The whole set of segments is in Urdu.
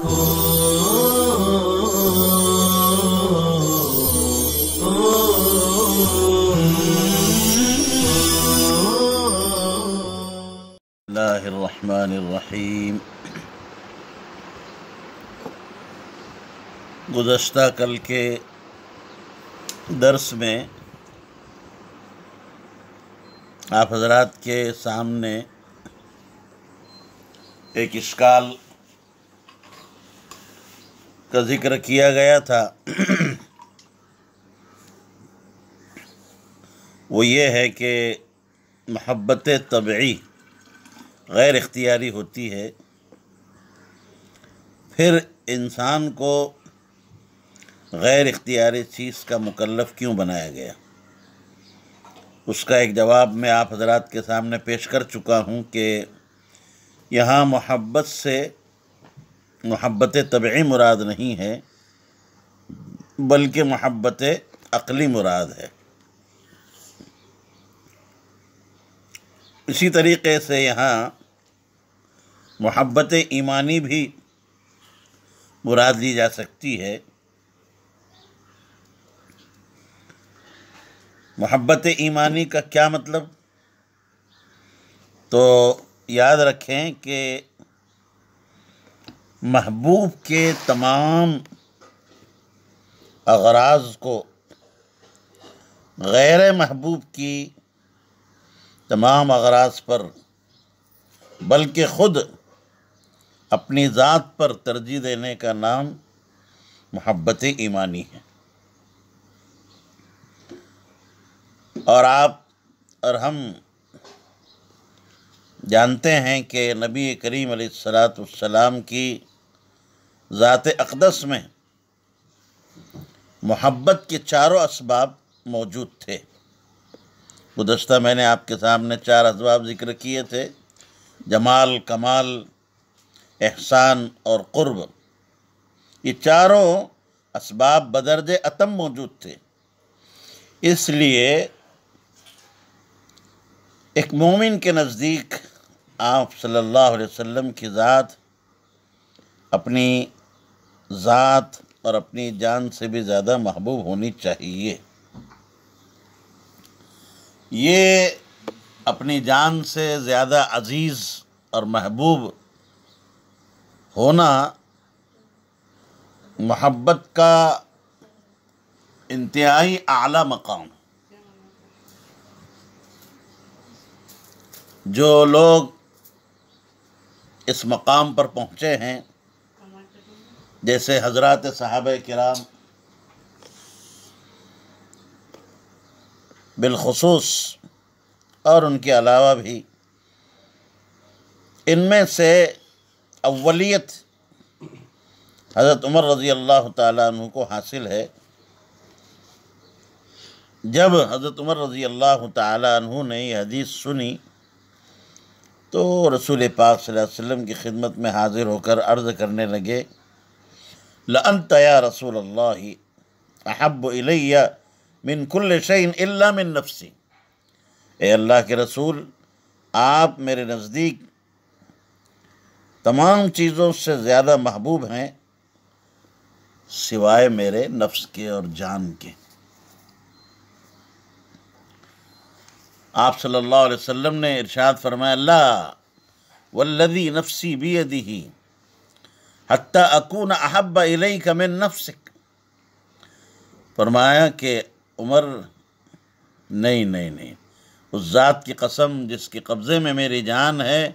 اللہ الرحمن الرحیم۔ گزشتہ کل کے درس میں آپ حضرات کے سامنے ایک اشکال کا ذکر کیا گیا تھا، وہ یہ ہے کہ محبت طبعی غیر اختیاری ہوتی ہے، پھر انسان کو غیر اختیاری چیز کا مکلف کیوں بنایا گیا؟ اس کا ایک جواب میں آپ حضرات کے سامنے پیش کر چکا ہوں کہ یہاں محبت سے محبت طبعی مراد نہیں ہے، بلکہ محبت عقلی مراد ہے۔ اسی طریقے سے یہاں محبت ایمانی بھی مراد لی جا سکتی ہے۔ محبت ایمانی کا کیا مطلب؟ تو یاد رکھیں کہ محبوب کے تمام اغراض کو غیر محبوب کی تمام اغراض پر، بلکہ خود اپنی ذات پر ترجیح دینے کا نام محبت ایمانی ہے۔ اور آپ اور ہم جانتے ہیں کہ نبی کریم علیہ السلام کی ذات اقدس میں محبت کے چاروں اسباب موجود تھے۔ گزشتہ میں نے آپ کے سامنے 4 اسباب ذکر کیے تھے: جمال، کمال، احسان اور قرب۔ یہ چاروں اسباب بدرجہ اتم موجود تھے۔ اس لیے ایک مومن کے نزدیک آپ صلی اللہ علیہ وسلم کی ذات اپنی ذات اور اپنی جان سے بھی زیادہ محبوب ہونی چاہیے۔ یہ اپنی جان سے زیادہ عزیز اور محبوب ہونا محبت کا انتہائی اعلیٰ مقام۔ جو لوگ اس مقام پر پہنچے ہیں، جیسے حضرات صحابہ کرام بالخصوص اور ان کے علاوہ بھی، ان میں سے اولیت حضرت عمر رضی اللہ تعالیٰ عنہ کو حاصل ہے۔ جب حضرت عمر رضی اللہ تعالیٰ عنہ نے یہ حدیث سنی تو رسول پاک صلی اللہ علیہ وسلم کی خدمت میں حاضر ہو کر عرض کرنے لگے: لَأَنْتَ يَا رسول اللَّهِ أَحَبُّ إِلَيَّ مِن كُلِّ شَيْءٍ إِلَّا مِن نَفْسِي۔ اے اللہ کے رسول، آپ میرے نزدیک تمام چیزوں سے زیادہ محبوب ہیں سوائے میرے نفس کے اور جان کے۔ آپ صلی اللہ علیہ وسلم نے ارشاد فرمایا: لا والذی نفسی بیدہ حتی اکون احب الیک من نفسک۔ فرمایا کہ عمر، نہیں، اس ذات کی قسم جس کے قبضے میں میری جان ہے،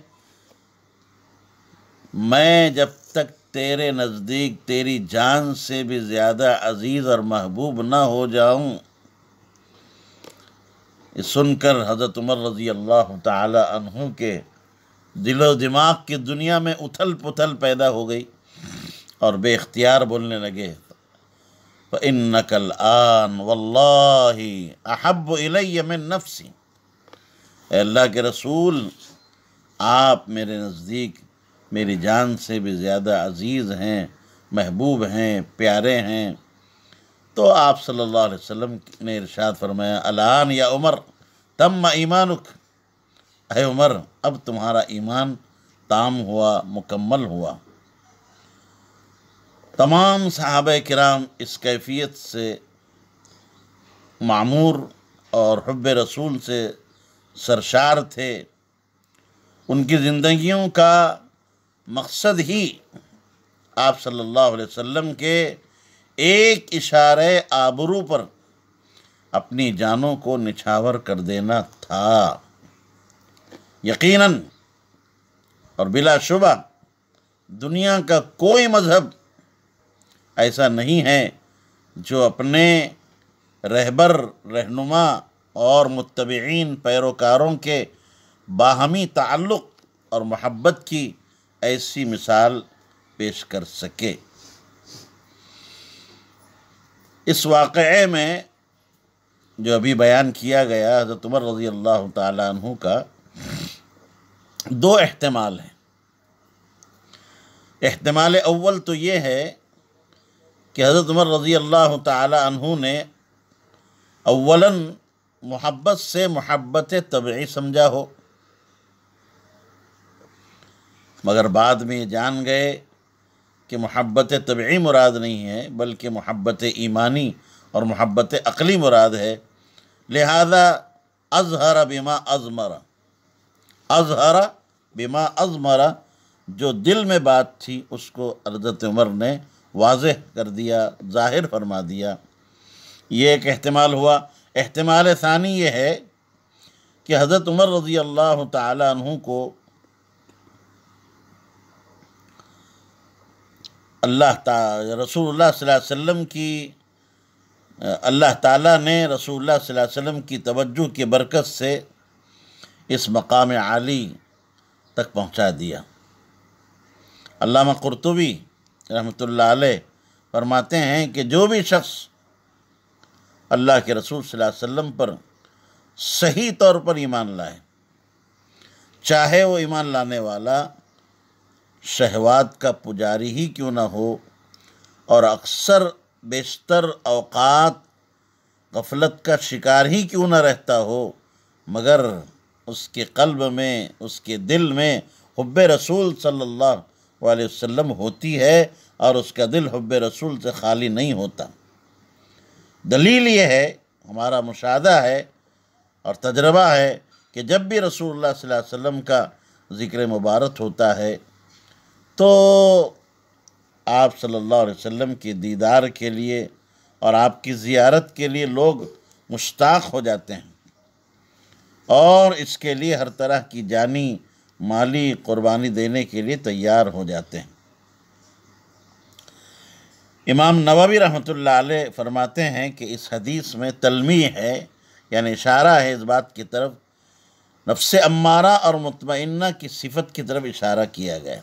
میں جب تک تیرے نزدیک تیری جان سے بھی زیادہ عزیز اور محبوب نہ ہو جاؤں۔ یہ سن کر حضرت عمر رضی اللہ تعالی عنہ کے دل و دماغ کی دنیا میں اتھل پتھل پیدا ہو گئی اور بے اختیار بولنے لگے: فَإِنَّكَ الْآنَ وَاللَّهِ أَحَبُّ إِلَيَّ مِن نَفْسِي۔ اے اللہ کے رسول، آپ میرے نزدیک میری جان سے بھی زیادہ عزیز ہیں، محبوب ہیں، پیارے ہیں۔ تو آپ صلی اللہ علیہ وسلم نے ارشاد فرمایا: الآن یا عمر تم ایمانک۔ اے عمر، اب تمہارا ایمان تام ہوا، مکمل ہوا۔ تمام صحابہ کرام اس کیفیت سے معمور اور حب رسول سے سرشار تھے. ان کی زندگیوں کا مقصد ہی آپ صلی اللہ علیہ وسلم کے ایک اشارے آبرو پر اپنی جانوں کو نچھاور کر دینا تھا. یقیناً اور بلا شبہ دنیا کا کوئی مذہب ایسا نہیں ہے جو اپنے رہبر، رہنما اور متبعین پیروکاروں کے باہمی تعلق اور محبت کی ایسی مثال پیش کر سکے. اس واقعے میں جو ابھی بیان کیا گیا حضرت عمر رضی اللہ تعالیٰ عنہ کا، دو احتمال ہیں. احتمال اول تو یہ ہے کہ حضرت عمر رضی اللہ تعالیٰ عنہ نے اولاً محبت سے محبت طبعی سمجھا ہو، مگر بعد میں یہ جان گئے کہ محبت طبعی مراد نہیں ہے بلکہ محبت ایمانی اور محبت عقلی مراد ہے. لہذا اظہر بما اضمر، جو دل میں بات تھی اس کو حضرت عمر نے واضح کر دیا، ظاہر فرما دیا. یہ ایک احتمال ہوا. احتمال ثانی یہ ہے کہ حضرت عمر رضی اللہ تعالی عنہ کو رسول اللہ صلی اللہ علیہ وسلم کی اللہ تعالیٰ نے رسول اللہ صلی اللہ علیہ وسلم کی توجہ کی برکت سے اس مقام عالی تک پہنچا دیا. علامہ قرطبی رحمۃ اللہ علیہ فرماتے ہیں کہ جو بھی شخص اللہ کے رسول صلی اللہ علیہ وسلم پر صحیح طور پر ایمان لائے، چاہے وہ ایمان لانے والا شہوات کا پجاری ہی کیوں نہ ہو اور اکثر بیشتر اوقات غفلت کا شکار ہی کیوں نہ رہتا ہو، مگر اس کے قلب میں، اس کے دل میں حب رسول صلی اللہ علیہ وسلم ہوتی ہے اور اس کا دل حب رسول سے خالی نہیں ہوتا. دلیل یہ ہے، ہمارا مشاہدہ ہے اور تجربہ ہے کہ جب بھی رسول اللہ صلی اللہ علیہ وسلم کا ذکر مبارک ہوتا ہے تو آپ صلی اللہ علیہ وسلم کے دیدار کے لیے اور آپ کی زیارت کے لیے لوگ مشتاق ہو جاتے ہیں اور اس کے لیے ہر طرح کی جانی مالی قربانی دینے کے لیے تیار ہو جاتے ہیں. امام نووی رحمۃ اللہ علیہ فرماتے ہیں کہ اس حدیث میں تلمیح ہے، یعنی اشارہ ہے اس بات کی طرف، نفس امارہ اور مطمئنہ کی صفت کی طرف اشارہ کیا گیا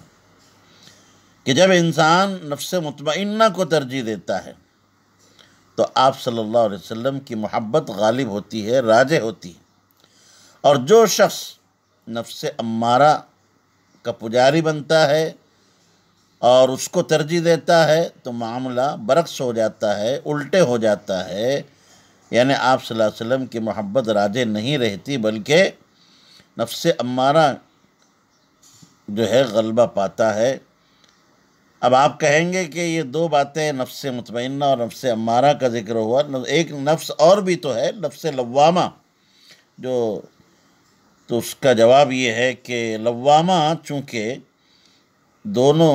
کہ جب انسان نفس مطمئنہ کو ترجیح دیتا ہے تو آپ صلی اللہ علیہ وسلم کی محبت غالب ہوتی ہے، راجح ہوتی ہے، اور جو شخص نفس امارہ کا پجاری بنتا ہے اور اس کو ترجیح دیتا ہے تو معاملہ برعکس ہو جاتا ہے، الٹے ہو جاتا ہے. یعنی آپ صلی اللہ علیہ وسلم کی محبت راجح نہیں رہتی بلکہ نفس امارہ جو ہے غلبہ پاتا ہے. اب آپ کہیں گے کہ یہ دو باتیں، نفس مطمئنہ اور نفس امارہ کا ذکر ہوا، ایک نفس اور بھی تو ہے، نفس لوامہ، تو اس کا جواب یہ ہے کہ لوامہ چونکہ دونوں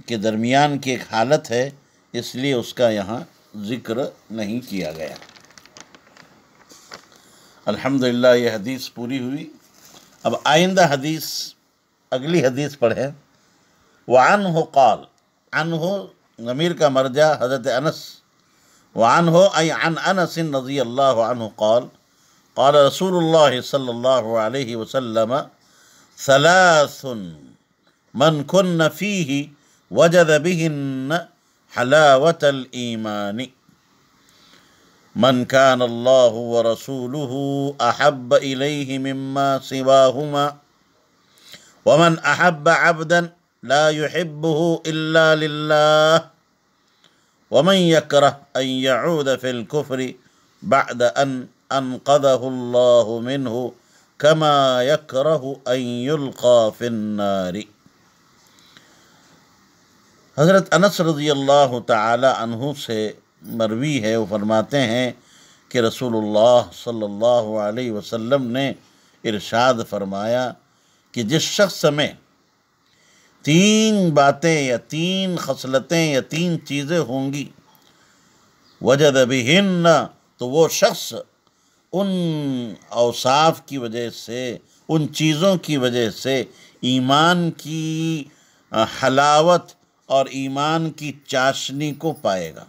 کے درمیان کی ایک حالت ہے اس لیے اس کا یہاں ذکر نہیں کیا گیا. الحمدللہ یہ حدیث پوری ہوئی. اب آئندہ حدیث، اگلی حدیث پڑھیں. وعنہ قال، عنہ ضمیر کا مرجع حضرت انس، وعنہ ای عن انس رضی اللہ عنہ قال قال رسول اللہ صلی اللہ علیہ وسلم ثلاث من کن فیہ وجد بہن حلاوة الایمان من كان اللہ ورسولہ احب الیہ مما سواہما ومن احب عبدا لا يحبه الا للہ ومن يكره ان يعود في الكفر بعد ان انقذه اللہ منہ كما يكره ان يلقى في النار. حضرت انس رضی اللہ تعالی عنہ سے مروی ہے، وہ فرماتے ہیں کہ رسول اللہ صلی اللہ علیہ وسلم نے ارشاد فرمایا کہ جس شخص میں 3 باتیں یا 3 خصلتیں یا 3 چیزیں ہوں گی، وجد بہن، تو وہ شخص ان اوصاف کی وجہ سے، ان چیزوں کی وجہ سے ایمان کی حلاوت اور ایمان کی چاشنی کو پائے گا۔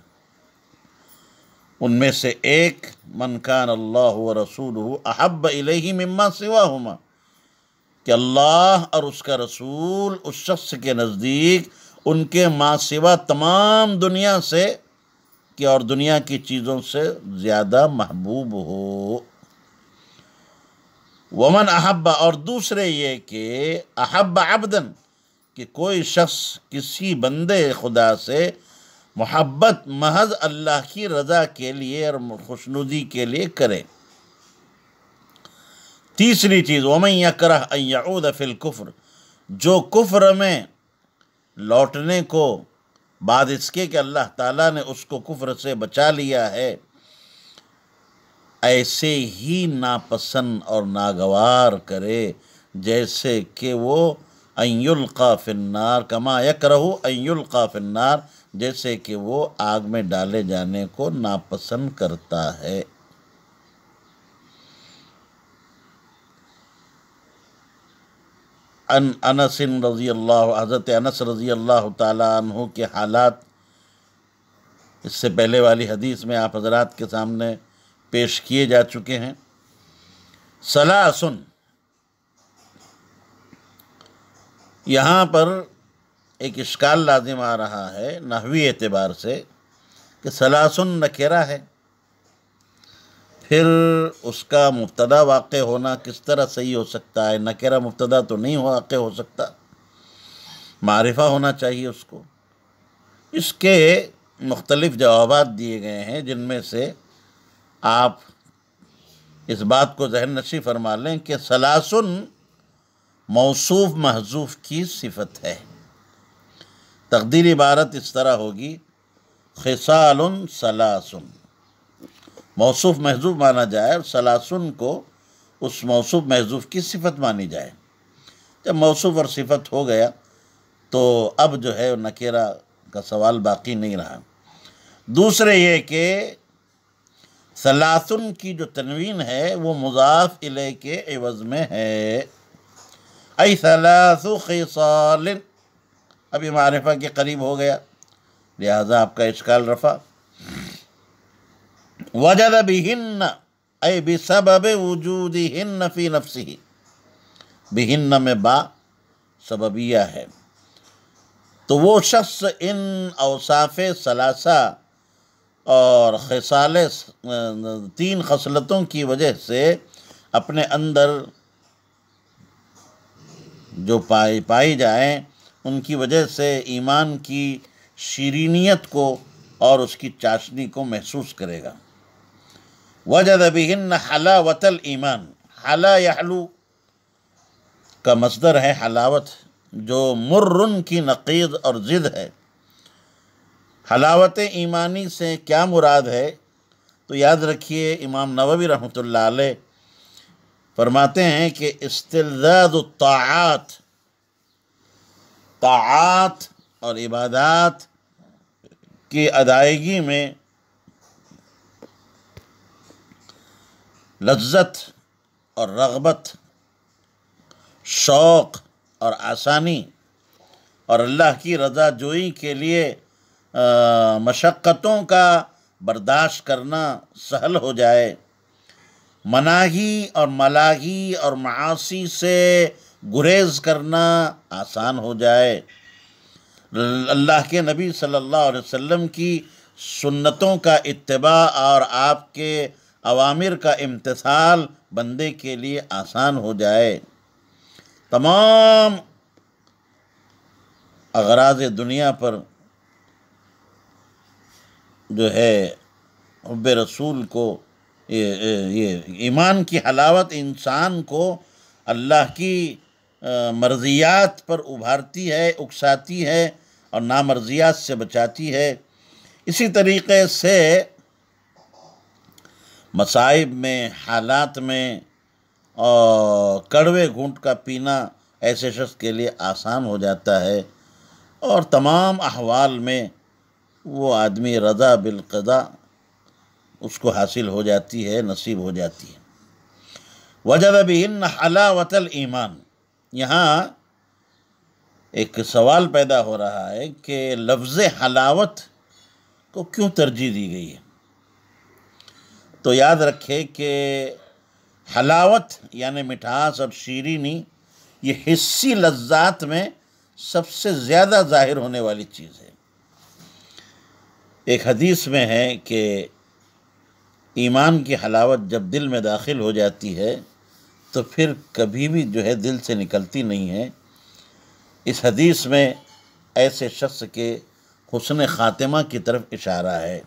ان میں سے ایک، من کان اللہ ورسولہ احب الیہ مما سواہما، کہ اللہ اور اس کا رسول اس شخص کے نزدیک ان کے ما سوا تمام دنیا سے اور دنیا کی چیزوں سے زیادہ محبوب ہو۔ ومن احب، اور دوسرے یہ کہ احب عبدن، کہ کوئی شخص کسی بندے خدا سے محبت محض اللہ کی رضا کے لیے اور خوشنودی کے لیے کرے۔ تیسری چیز، ومن یکرہ ان یعود فی الکفر، جو کفر میں لوٹنے کو بعد اس کے کہ اللہ تعالیٰ نے اس کو کفر سے بچا لیا ہے، ایسے ہی ناپسند اور ناگوار کرے جیسے کہ وہ ان یلقی فی النار، کما یکرہ ان یلقی فی النار، جیسے کہ وہ آگ میں ڈالے جانے کو ناپسند کرتا ہے۔ انس رضی اللہ، حضرت انس رضی اللہ تعالیٰ عنہ کے حالات اس سے پہلے والی حدیث میں آپ حضرات کے سامنے پیش کیے جا چکے ہیں۔ ثلاثن، یہاں پر ایک اشکال لازم آ رہا ہے نحوی اعتبار سے کہ ثلاثن نکرہ ہے، پھر اس کا مبتدا واقع ہونا کس طرح صحیح ہو سکتا ہے؟ نکرہ مبتدا تو نہیں واقع ہو سکتا، معرفہ ہونا چاہیے اس کو۔ اس کے مختلف جوابات دیے گئے ہیں، جن میں سے آپ اس بات کو ذہن نشی فرما لیں کہ ثلاثن موصوف محذوف کی صفت ہے۔ تقدیری عبارت اس طرح ہوگی، خصال ثلاثن، موصوف محذوف مانا جائے اور ثلاثن کو اس موصوف محذوف کی صفت مانی جائے۔ جب موصوف اور صفت ہو گیا تو اب جو ہے نکرہ کا سوال باقی نہیں رہا۔ دوسرے یہ کہ ثلاثن کی جو تنوین ہے وہ مضاف الیہ کے عوض میں ہے، ای ثلاث خصال، اب یہ معرفہ کے قریب ہو گیا، لہذا آپ کا اشکال رفع۔ وجد بہن، ای بسبب وجودہن فی نفسہ، بہن میں با سببیہ ہے، تو وہ شخص ان اوصاف ثلاثہ اور خصال 3 خصلتوں کی وجہ سے اپنے اندر جو پائی جائیں، ان کی وجہ سے ایمان کی شیرینیت کو اور اس کی چاشنی کو محسوس کرے گا۔ وجد بہن حلاوت الایمان، حلا یحلو کا مصدر ہے حلاوت، جو مرن کی نقیض اور ضد ہے۔ حلاوت ایمانی سے کیا مراد ہے؟ تو یاد رکھیے، امام نووی رحمۃ اللہ علیہ فرماتے ہیں کہ استلذاذ الطاعات، طاعات اور عبادات کی ادائیگی میں لذت اور رغبت، شوق اور آسانی، اور اللہ کی رضا جوئی کے لیے مشقتوں کا برداشت کرنا سہل ہو جائے، مناہی اور ملاہی اور معاصی سے گریز کرنا آسان ہو جائے، اللہ کے نبی صلی اللہ علیہ وسلم کی سنتوں کا اتباع اور آپ کے اوامر کا امتثال بندے کے لیے آسان ہو جائے، تمام اغراض دنیا پر جو ہے حب رسول کو، یہ ایمان کی حلاوت انسان کو اللہ کی مرضیات پر ابھارتی ہے، اکساتی ہے، اور نامرضیات سے بچاتی ہے۔ اسی طریقے سے مصائب میں، حالات میں اور کڑوے گھونٹ کا پینا ایسے شخص کے لیے آسان ہو جاتا ہے، اور تمام احوال میں وہ آدمی رضا بالقضاء اس کو حاصل ہو جاتی ہے، نصیب ہو جاتی ہے۔ وجد بہن حلاوت الایمان، یہاں ایک سوال پیدا ہو رہا ہے کہ لفظ حلاوت کو کیوں ترجیح دی گئی ہے؟ تو یاد رکھے کہ حلاوت یعنی مٹھاس اور شیرینی یہ حسی لذات میں سب سے زیادہ ظاہر ہونے والی چیز ہے۔ ایک حدیث میں ہے کہ ایمان کی حلاوت جب دل میں داخل ہو جاتی ہے تو پھر کبھی بھی جو ہے دل سے نکلتی نہیں ہے۔ اس حدیث میں ایسے شخص کے حسن خاتمہ کی طرف اشارہ ہے۔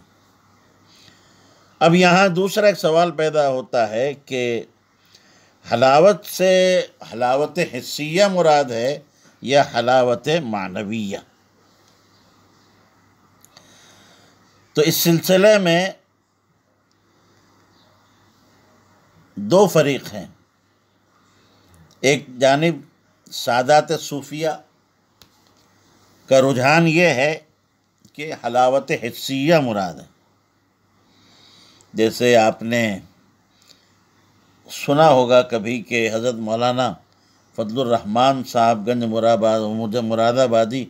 اب یہاں دوسرا ایک سوال پیدا ہوتا ہے کہ حلاوت سے حلاوت حسیہ مراد ہے یا حلاوت معنویہ؟ تو اس سلسلے میں دو فریق ہیں۔ ایک جانب سادات صوفیہ کا رجحان یہ ہے کہ حلاوت حسیہ مراد ہے۔ جیسے آپ نے سنا ہوگا کبھی کہ حضرت مولانا فضل الرحمن صاحب گنج مراد آبادی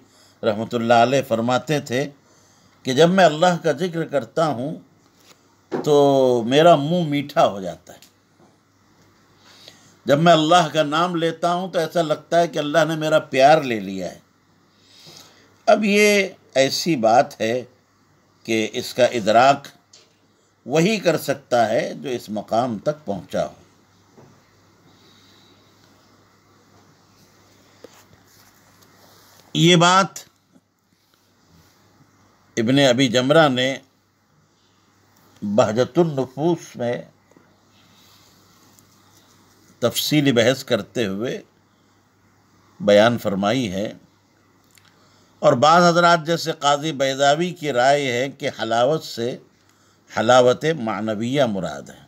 رحمۃ اللہ علیہ فرماتے تھے کہ جب میں اللہ کا ذکر کرتا ہوں تو میرا منہ میٹھا ہو جاتا ہے، جب میں اللہ کا نام لیتا ہوں تو ایسا لگتا ہے کہ اللہ نے میرا پیار لے لیا ہے۔ اب یہ ایسی بات ہے کہ اس کا ادراک وہی کر سکتا ہے جو اس مقام تک پہنچا ہو۔ یہ بات ابن ابی جمرہ نے بہجت النفوس میں تفصیلی بحث کرتے ہوئے بیان فرمائی ہے، اور بعض حضرات جیسے قاضی بیضاوی کی رائے ہے کہ حلاوت سے حلاوت معنویہ مراد ہے۔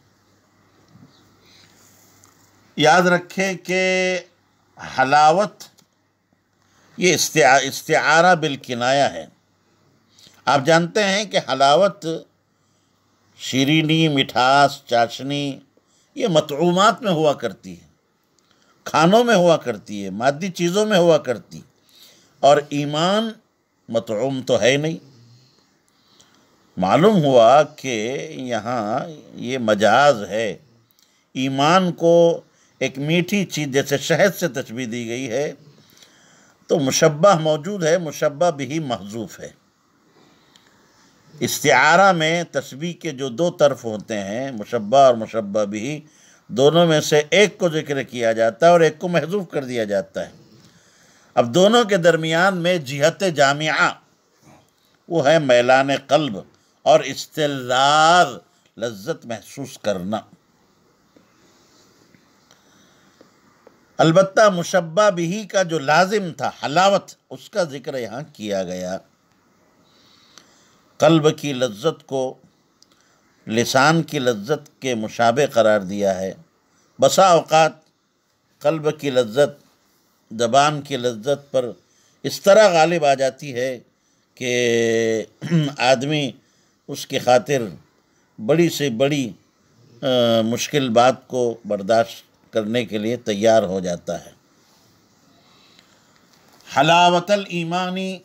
یاد رکھیں کہ حلاوت یہ استعارہ بالکنایہ ہے۔ آپ جانتے ہیں کہ حلاوت شیرینی، مٹھاس، چاشنی یہ مطعومات میں ہوا کرتی ہے، کھانوں میں ہوا کرتی ہے، مادی چیزوں میں ہوا کرتی، اور ایمان مطعوم تو ہے نہیں۔ معلوم ہوا کہ یہاں یہ مجاز ہے۔ ایمان کو ایک میٹھی چیز جیسے شہد سے تشبیہ دی گئی ہے، تو مشبہ موجود ہے، مشبہ بھی محذوف ہے۔ استعارہ میں تشبیہ کے جو دو طرف ہوتے ہیں، مشبہ اور مشبہ بھی، دونوں میں سے ایک کو ذکر کیا جاتا ہے اور ایک کو محذوف کر دیا جاتا ہے۔ اب دونوں کے درمیان میں جہت جامعہ وہ ہے میلان قلب اور استلذاذ، لذت محسوس کرنا۔ البتہ مشبہ بھی کا جو لازم تھا حلاوت، اس کا ذکر یہاں کیا گیا۔ قلب کی لذت کو لسان کی لذت کے مشابہ قرار دیا ہے۔ بسا اوقات قلب کی لذت زبان کی لذت پر اس طرح غالب آ جاتی ہے کہ آدمی اس کی خاطر بڑی سے بڑی مشکل بات کو برداشت کرنے کے لیے تیار ہو جاتا ہے۔ حلاوت الایمانی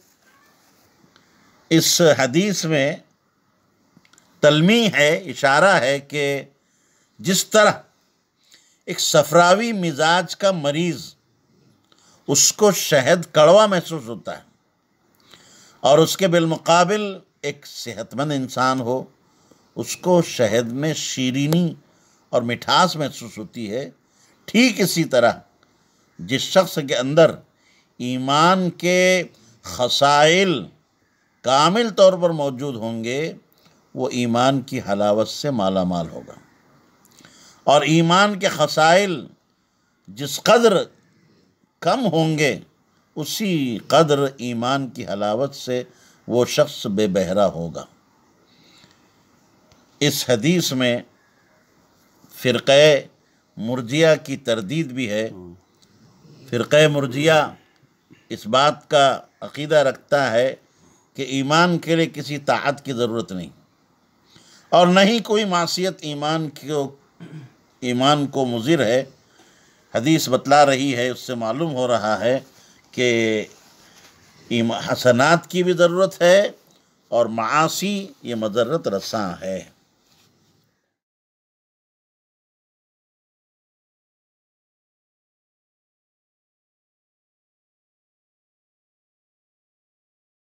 اس حدیث میں تلمیح ہے، اشارہ ہے کہ جس طرح ایک صفراوی مزاج کا مریض اس کو شہد کڑوا محسوس ہوتا ہے، اور اس کے بالمقابل ایک صحت مند انسان ہو اس کو شہد میں شیرینی اور مٹھاس محسوس ہوتی ہے، ٹھیک اسی طرح جس شخص کے اندر ایمان کے خصائل کامل طور پر موجود ہوں گے وہ ایمان کی حلاوت سے مالا مال ہوگا، اور ایمان کے خصائل جس قدر کم ہوں گے اسی قدر ایمان کی حلاوت سے وہ شخص بے بہرا ہوگا۔ اس حدیث میں فرقہ مرجیہ کی تردید بھی ہے۔ فرقہ مرجیہ اس بات کا عقیدہ رکھتا ہے کہ ایمان کے لیے کسی طاعت کی ضرورت نہیں، اور نہ ہی کوئی معصیت ایمان کو مضر ہے۔ حدیث بتلا رہی ہے، اس سے معلوم ہو رہا ہے کہ حسنات کی بھی ضرورت ہے، اور معاصی یہ مضرت رساں ہے۔